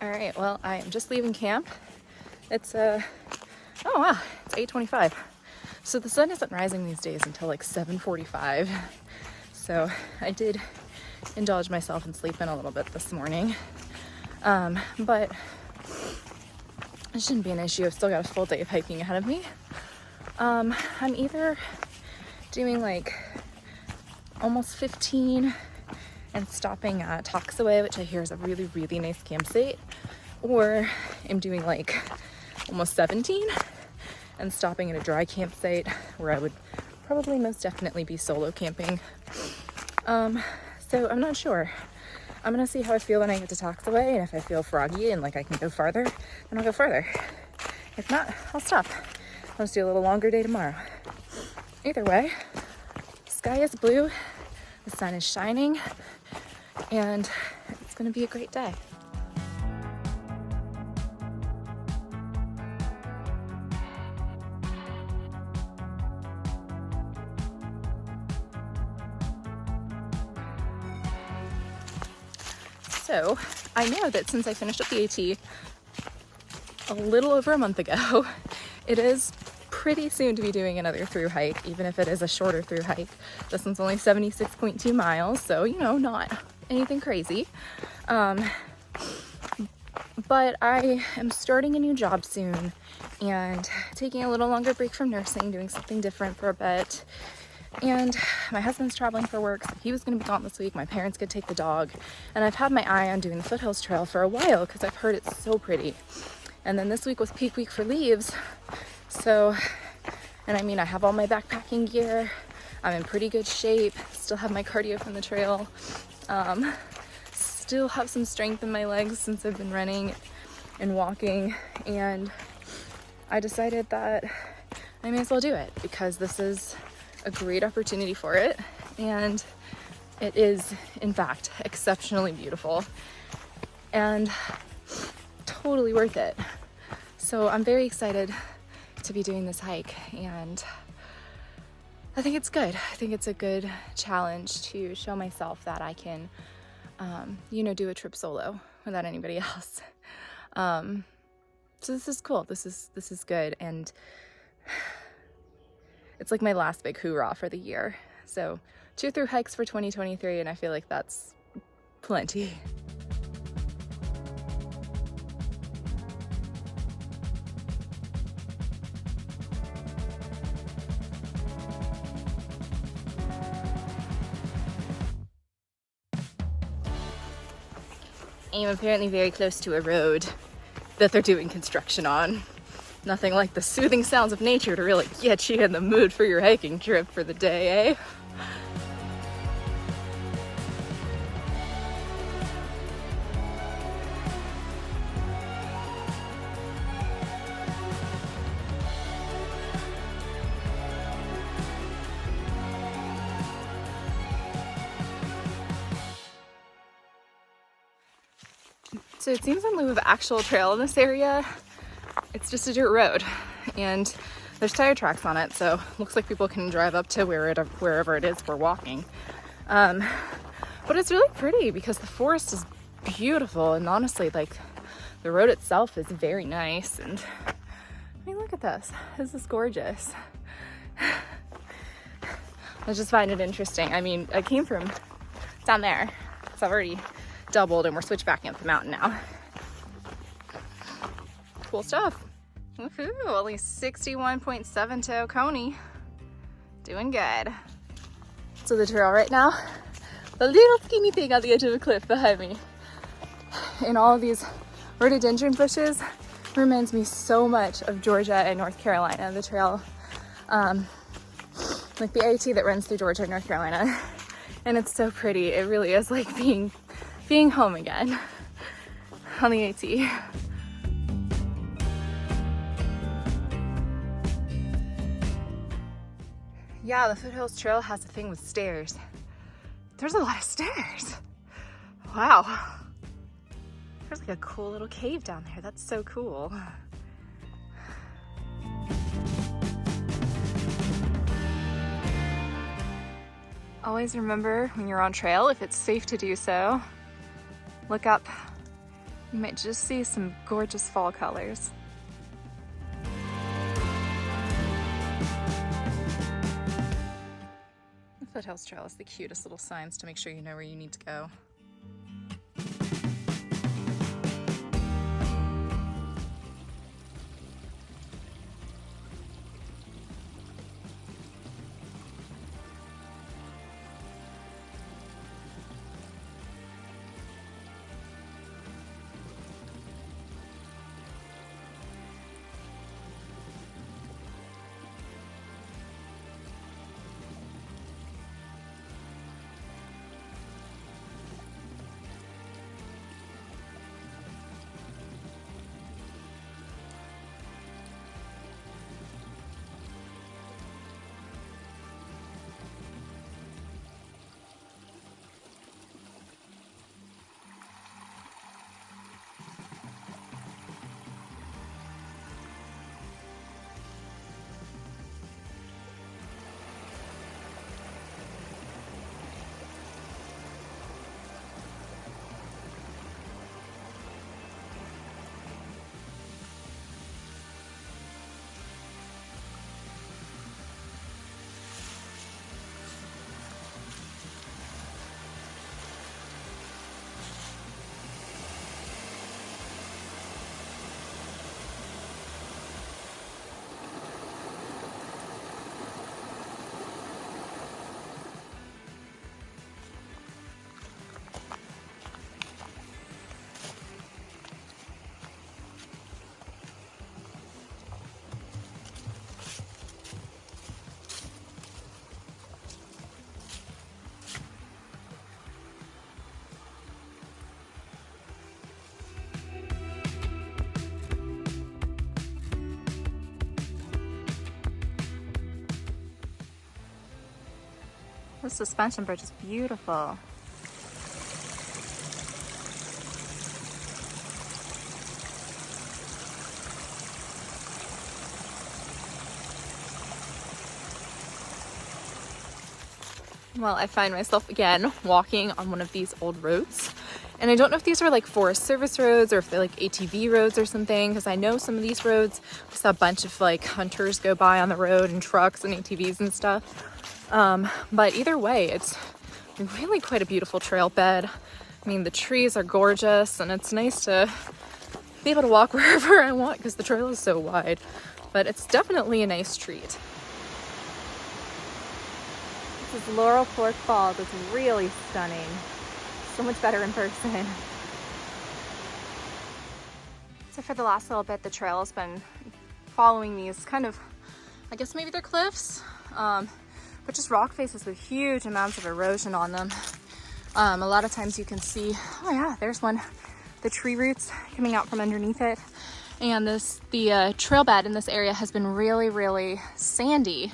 All right, well, I am just leaving camp. It's oh wow, it's 8:25. So the sun isn't rising these days until like 7:45. So I did indulge myself in sleeping a little bit this morning. But it shouldn't be an issue. I've still got a full day of hiking ahead of me. I'm either doing like almost 15 and stopping at Toxaway, which I hear is a really, really nice campsite, or I'm doing like almost 17 and stopping at a dry campsite where I would probably most definitely be solo camping. So I'm not sure. I'm gonna see how I feel when I get to Toxaway, and if I feel froggy and like I can go farther, then I'll go farther. If not, I'll stop. I'll just do a little longer day tomorrow. Either way, the sky is blue, the sun is shining, and it's gonna be a great day. So I know that since I finished up the AT a little over a month ago, it is pretty soon to be doing another through hike, even if it is a shorter through hike. This one's only 76.2 miles, so you know, not anything crazy. But I am starting a new job soon and taking a little longer break from nursing, doing something different for a bit. And my husband's traveling for work, so he was going to be gone this week. My parents could take the dog, and I've had my eye on doing the Foothills Trail for a while because I've heard it's so pretty. And then this week was peak week for leaves, so, and I mean, I have all my backpacking gear. I'm in pretty good shape. Still have my cardio from the trail. Still have some strength in my legs since I've been running and walking, and I decided that I may as well do it because this is a great opportunity for it, and it is in fact exceptionally beautiful and totally worth it. So I'm very excited to be doing this hike, and I think it's good. I think it's a good challenge to show myself that I can do a trip solo without anybody else. So this is cool. This is good, and it's like my last big hoorah for the year. So 2 through hikes for 2023, and I feel like that's plenty. I'm apparently very close to a road that they're doing construction on. Nothing like the soothing sounds of nature to really get you in the mood for your hiking trip for the day, eh? So it seems in lieu of actual trail in this area, it's just a dirt road, and there's tire tracks on it, so looks like people can drive up to wherever it is we're walking. But it's really pretty because the forest is beautiful, and honestly, like, the road itself is very nice. And I mean, look at this. This is gorgeous. I just find it interesting. I mean, I came from down there, so I've already doubled, and we're switchbacking up the mountain now. Cool stuff. Woohoo, only 61.7 to Oconee. Doing good. So the trail right now, the little skinny thing on the edge of a cliff behind me, and all of these rhododendron bushes reminds me so much of Georgia and North Carolina, the trail, like the AT that runs through Georgia and North Carolina. And it's so pretty. It really is like being home again on the AT. Yeah, the Foothills Trail has a thing with stairs. There's a lot of stairs. Wow. There's like a cool little cave down there. That's so cool. Always remember when you're on trail, if it's safe to do so, look up You might just see some gorgeous fall colors. The Foothills Trail is the cutest little signs to make sure you know where you need to go. This suspension bridge is beautiful. Well, I find myself again walking on one of these old roads. And I don't know if these are like Forest Service roads or if they're like ATV roads or something, because I know some of these roads, I saw a bunch of like hunters go by on the road and trucks and ATVs and stuff. But either way, it's really quite a beautiful trail bed. I mean, the trees are gorgeous and it's nice to be able to walk wherever I want because the trail is so wide, but it's definitely a nice treat. This is Laurel Fork Falls. It's really stunning. So much better in person. So for the last little bit, the trail has been following these kind of, I guess maybe they're cliffs, but just rock faces with huge amounts of erosion on them. A lot of times you can see, oh yeah, there's one, the tree roots coming out from underneath it. And the trail bed in this area has been really, really sandy,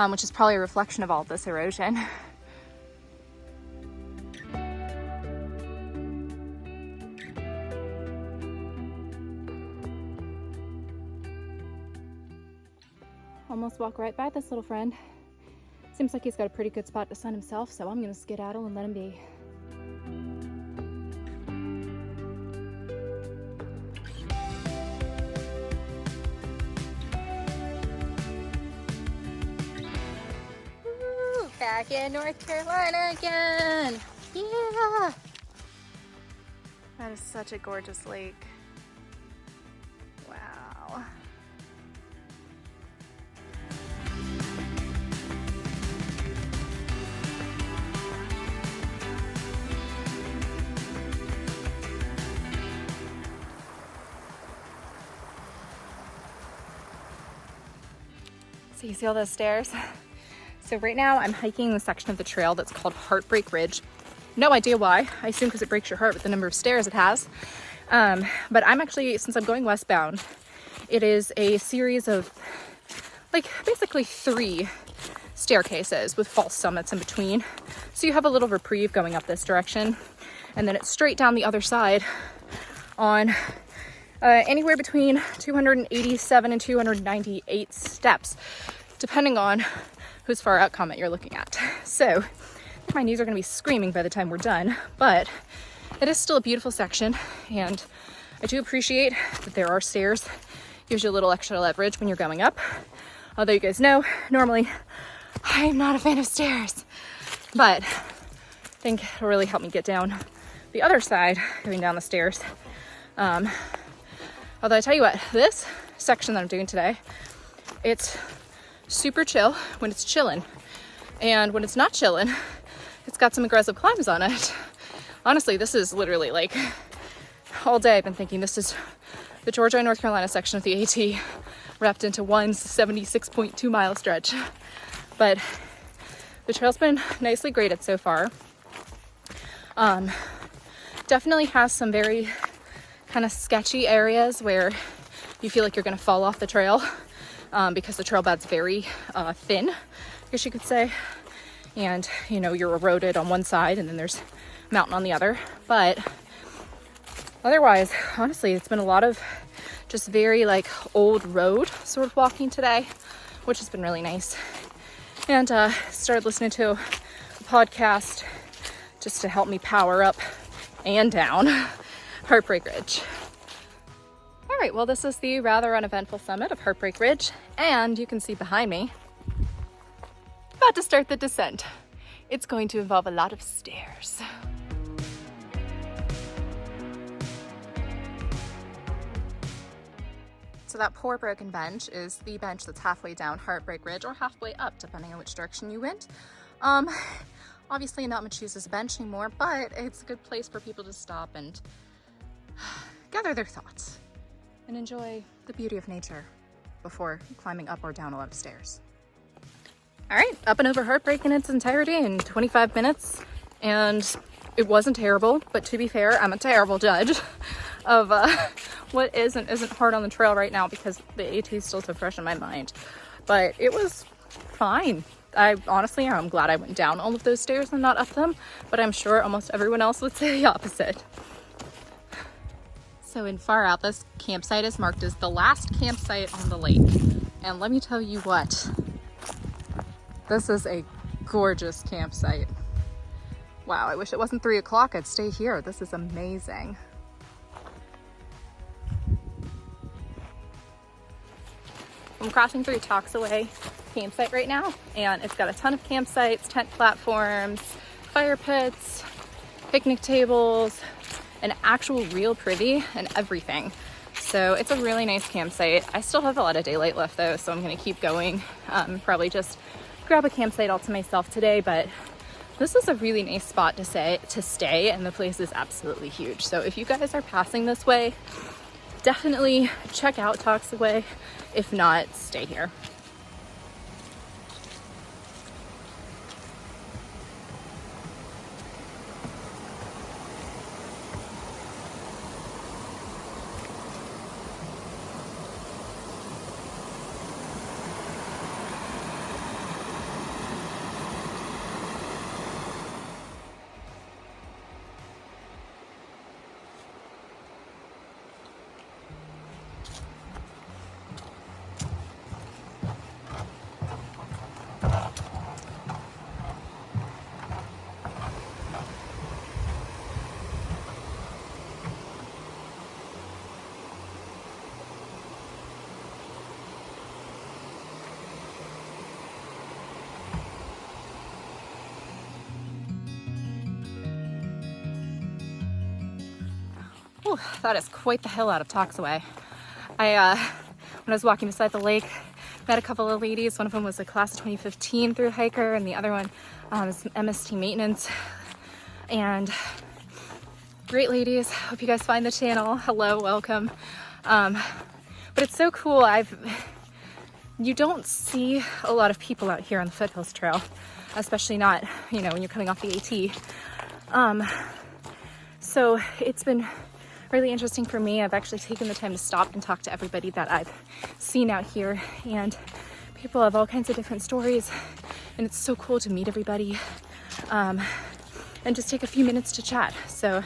which is probably a reflection of all this erosion. Almost walk right by this little friend. Seems like he's got a pretty good spot to sun himself, so I'm gonna skedaddle and let him be. Woo, back in North Carolina again. Yeah. That is such a gorgeous lake. Wow. So you see all those stairs? So right now I'm hiking the section of the trail that's called Heartbreak Ridge. No idea why. I assume because it breaks your heart with the number of stairs it has. But I'm actually, since I'm going westbound, it is a series of like basically 3 staircases with false summits in between. So you have a little reprieve going up this direction, and then it's straight down the other side on anywhere between 287 and 298 steps, depending on whose far out comment you're looking at. So my knees are going to be screaming by the time we're done, but it is still a beautiful section, and I do appreciate that there are stairs. Gives you a little extra leverage when you're going up. Although you guys know, normally I'm not a fan of stairs, but I think it'll really help me get down the other side, going down the stairs. Although I tell you what, this section that I'm doing today, it's super chill when it's chilling. And when it's not chilling, it's got some aggressive climbs on it. Honestly, this is literally like, all day I've been thinking this is the Georgia and North Carolina section of the AT wrapped into one 76.2 mile stretch. But the trail's been nicely graded so far. Definitely has some very kind of sketchy areas where you feel like you're gonna fall off the trail because the trail bed's very thin, I guess you could say. And you know, you're eroded on one side and then there's mountain on the other. But otherwise, honestly, it's been a lot of just very like old road sort of walking today, which has been really nice. And started listening to a podcast just to help me power up and down Heartbreak Ridge. All right, well, this is the rather uneventful summit of Heartbreak Ridge, and you can see behind me, about to start the descent. It's going to involve a lot of stairs. So that poor broken bench is the bench that's halfway down Heartbreak Ridge, or halfway up, depending on which direction you went. Obviously not much use as a bench anymore, but it's a good place for people to stop and gather their thoughts and enjoy the beauty of nature before climbing up or down a lot of stairs. All right, up and over Heartbreak in its entirety in 25 minutes, and it wasn't terrible, but to be fair, I'm a terrible judge of what is and isn't hard on the trail right now because the AT is still so fresh in my mind. But it was fine. I'm glad I went down all of those stairs and not up them, but I'm sure almost everyone else would say the opposite. So in Far Out, this campsite is marked as the last campsite on the lake. And let me tell you what, this is a gorgeous campsite. Wow, I wish it wasn't 3 o'clock. I'd stay here. This is amazing. I'm crossing through Toxaway Campsite right now, and it's got a ton of campsites, tent platforms, fire pits, picnic tables, an actual real privy, and everything. So it's a really nice campsite. I still have a lot of daylight left though, so I'm gonna keep going. Probably just grab a campsite all to myself today, but this is a really nice spot to stay, and the place is absolutely huge. So if you guys are passing this way, definitely check out Toxaway. If not, stay here. Ooh, that is quite the hill out of Toxaway. When I was walking beside the lake, met a couple of ladies. One of them was a class of 2015 through hiker, and the other one is MST maintenance. And great ladies. Hope you guys find the channel. Hello, welcome. But it's so cool. You don't see a lot of people out here on the Foothills Trail, especially not, when you're coming off the AT. So it's been really interesting for me. I've actually taken the time to stop and talk to everybody that I've seen out here, and people have all kinds of different stories, and it's so cool to meet everybody and just take a few minutes to chat. So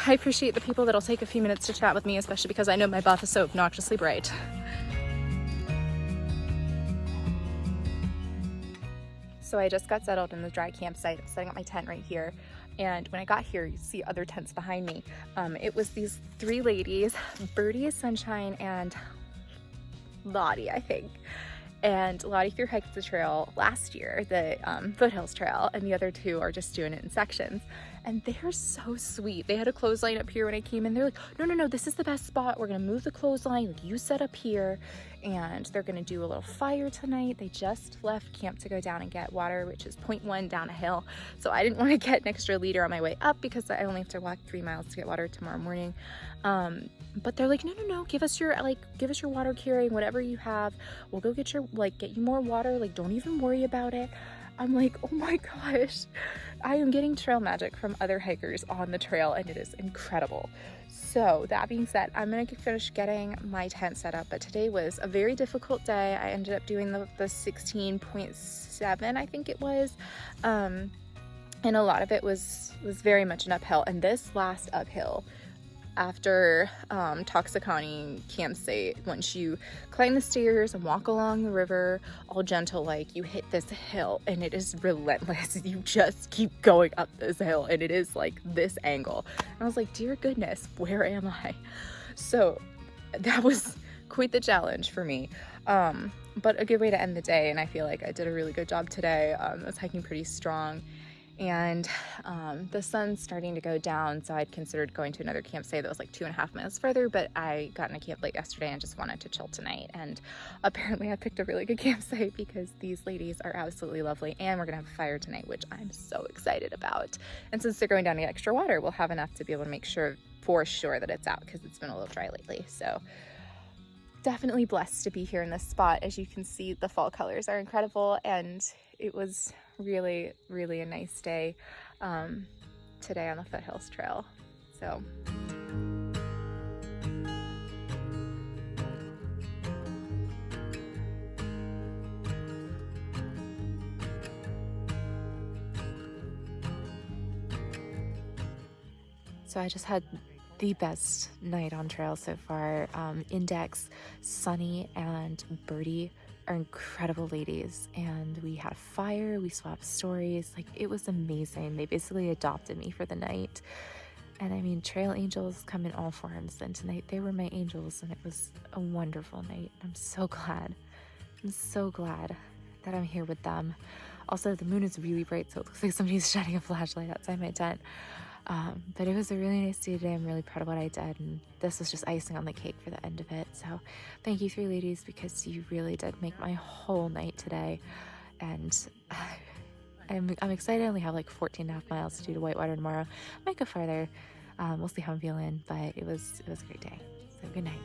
I appreciate the people that'll take a few minutes to chat with me, especially because I know my buff is so obnoxiously bright. So I just got settled in the dry campsite. I'm setting up my tent right here. And when I got here, you see other tents behind me. It was these 3 ladies, Birdie, Sunshine, and Lottie, I think. And Lottie threw hiked the trail last year, the Foothills trail, and the other 2 are just doing it in sections. And they're so sweet. They had a clothesline up here when I came in. They're like, no, this is the best spot. We're gonna move the clothesline, like you set up here, and they're gonna do a little fire tonight. They just left camp to go down and get water, which is 0.1 down a hill. So I didn't want to get an extra liter on my way up because I only have to walk 3 miles to get water tomorrow morning. But they're like, no, give us your water carrying, whatever you have. We'll go get get you more water. Like, don't even worry about it. I'm like, oh my gosh, I am getting trail magic from other hikers on the trail, and it is incredible. So that being said, I'm gonna finish getting my tent set up, but today was a very difficult day. I ended up doing the 16.7, I think it was. And a lot of it was very much an uphill. And this last uphill, after Toxaway Campsite, once you climb the stairs and walk along the river all gentle, like, you hit this hill and it is relentless. You just keep going up this hill and it is like this angle. And I was like, dear goodness, where am I? So that was quite the challenge for me, but a good way to end the day. And I feel like I did a really good job today. I was hiking pretty strong. And the sun's starting to go down, so I'd considered going to another campsite that was like 2.5 miles further, but I got in a camp late yesterday and just wanted to chill tonight. And apparently I picked a really good campsite because these ladies are absolutely lovely, and we're gonna have a fire tonight, which I'm so excited about. And since they're going down to get extra water, we'll have enough to be able to make sure for sure that it's out, because it's been a little dry lately. So definitely blessed to be here in this spot. As you can see, the fall colors are incredible, and it was really, really a nice day today on the Foothills Trail. So I just had the best night on trail so far. Index, Sunny, and Birdie are incredible ladies, and we had a fire, we swapped stories. Like, it was amazing. They basically adopted me for the night. And I mean, trail angels come in all forms, and tonight they were my angels, and it was a wonderful night. I'm so glad that I'm here with them. Also, the moon is really bright, so it looks like somebody's shining a flashlight outside my tent. But it was a really nice day today. I'm really proud of what I did, and this was just icing on the cake for the end of it. So thank you, 3 ladies, because you really did make my whole night today. And I'm excited. I only have like 14.5 miles to do to Whitewater tomorrow. I might go farther. We'll see how I'm feeling, but it was a great day. So good night.